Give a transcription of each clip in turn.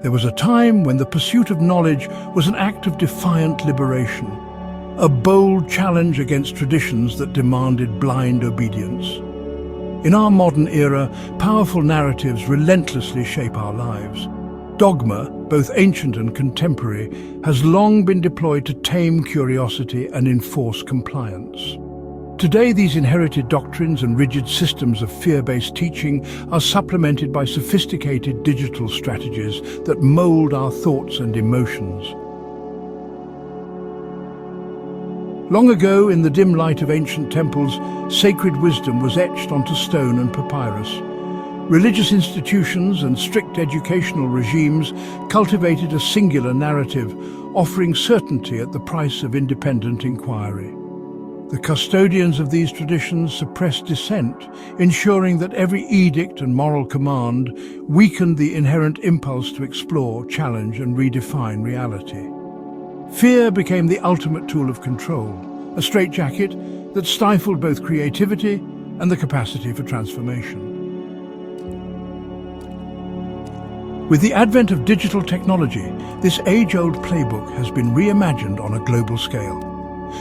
There was a time when the pursuit of knowledge was an act of defiant liberation, a bold challenge against traditions that demanded blind obedience. In our modern era, powerful narratives relentlessly shape our lives. Dogma, both ancient and contemporary, has long been deployed to tame curiosity and enforce compliance. Today, these inherited doctrines and rigid systems of fear-based teaching are supplemented by sophisticated digital strategies that mold our thoughts and emotions. Long ago, in the dim light of ancient temples, sacred wisdom was etched onto stone and papyrus. Religious institutions and strict educational regimes cultivated a singular narrative, offering certainty at the price of independent inquiry. The custodians of these traditions suppressed dissent, ensuring that every edict and moral command weakened the inherent impulse to explore, challenge, and redefine reality. Fear became the ultimate tool of control, a straitjacket that stifled both creativity and the capacity for transformation. With the advent of digital technology, this age-old playbook has been reimagined on a global scale.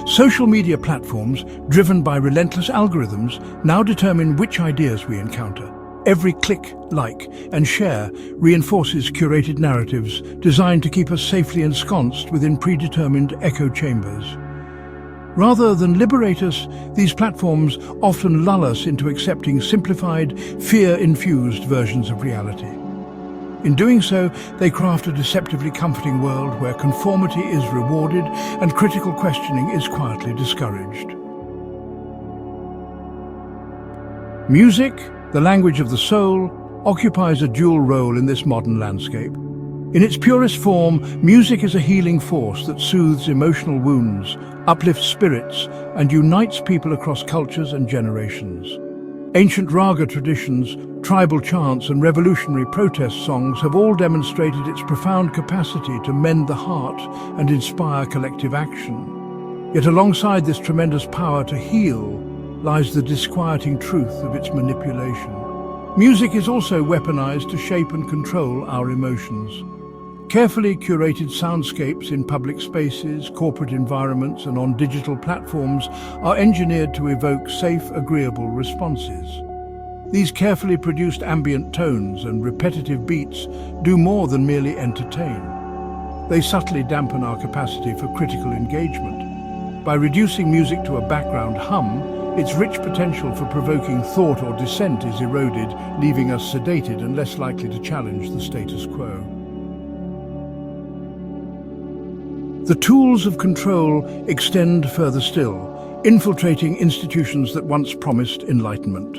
Social media platforms, driven by relentless algorithms, now determine which ideas we encounter. Every click, like, and share reinforces curated narratives designed to keep us safely ensconced within predetermined echo chambers. Rather than liberate us, these platforms often lull us into accepting simplified, fear-infused versions of reality. In doing so, they craft a deceptively comforting world where conformity is rewarded and critical questioning is quietly discouraged. Music, the language of the soul, occupies a dual role in this modern landscape. In its purest form, music is a healing force that soothes emotional wounds, uplifts spirits, and unites people across cultures and generations. Ancient raga traditions, tribal chants, and revolutionary protest songs have all demonstrated its profound capacity to mend the heart and inspire collective action. Yet alongside this tremendous power to heal lies the disquieting truth of its manipulation. Music is also weaponized to shape and control our emotions. Carefully curated soundscapes in public spaces, corporate environments, and on digital platforms are engineered to evoke safe, agreeable responses. These carefully produced ambient tones and repetitive beats do more than merely entertain. They subtly dampen our capacity for critical engagement. By reducing music to a background hum, its rich potential for provoking thought or dissent is eroded, leaving us sedated and less likely to challenge the status quo. The tools of control extend further still, infiltrating institutions that once promised enlightenment.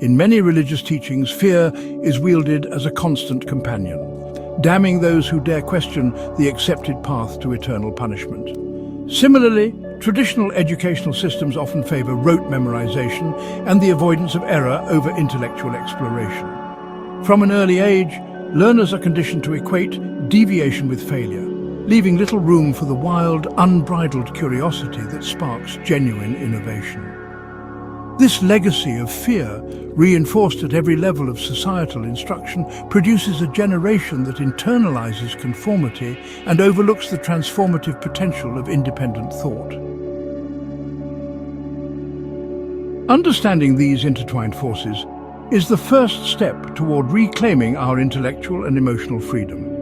In many religious teachings, fear is wielded as a constant companion, damning those who dare question the accepted path to eternal punishment. Similarly, traditional educational systems often favor rote memorization and the avoidance of error over intellectual exploration. From an early age, learners are conditioned to equate deviation with failure, leaving little room for the wild, unbridled curiosity that sparks genuine innovation. This legacy of fear, reinforced at every level of societal instruction, produces a generation that internalizes conformity and overlooks the transformative potential of independent thought. Understanding these intertwined forces is the first step toward reclaiming our intellectual and emotional freedom.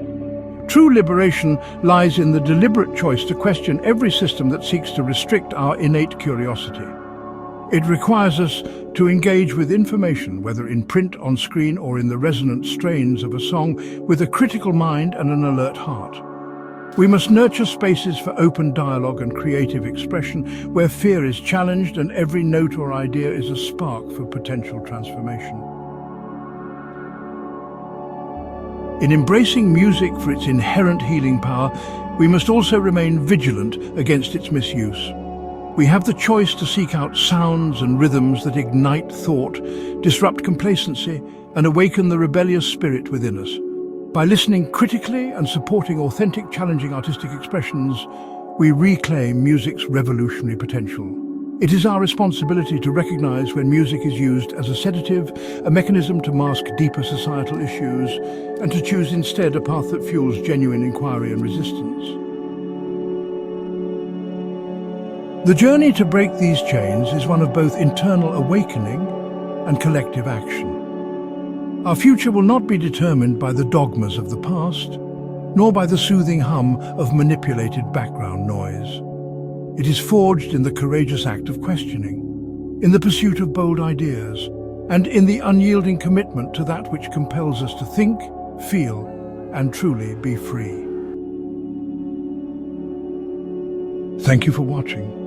True liberation lies in the deliberate choice to question every system that seeks to restrict our innate curiosity. It requires us to engage with information, whether in print, on screen, or in the resonant strains of a song, with a critical mind and an alert heart. We must nurture spaces for open dialogue and creative expression, where fear is challenged and every note or idea is a spark for potential transformation. In embracing music for its inherent healing power, we must also remain vigilant against its misuse. We have the choice to seek out sounds and rhythms that ignite thought, disrupt complacency, and awaken the rebellious spirit within us. By listening critically and supporting authentic, challenging artistic expressions, we reclaim music's revolutionary potential. It is our responsibility to recognize when music is used as a sedative, a mechanism to mask deeper societal issues, and to choose instead a path that fuels genuine inquiry and resistance. The journey to break these chains is one of both internal awakening and collective action. Our future will not be determined by the dogmas of the past, nor by the soothing hum of manipulated background noise. It is forged in the courageous act of questioning, in the pursuit of bold ideas, and in the unyielding commitment to that which compels us to think, feel, and truly be free. Thank you for watching.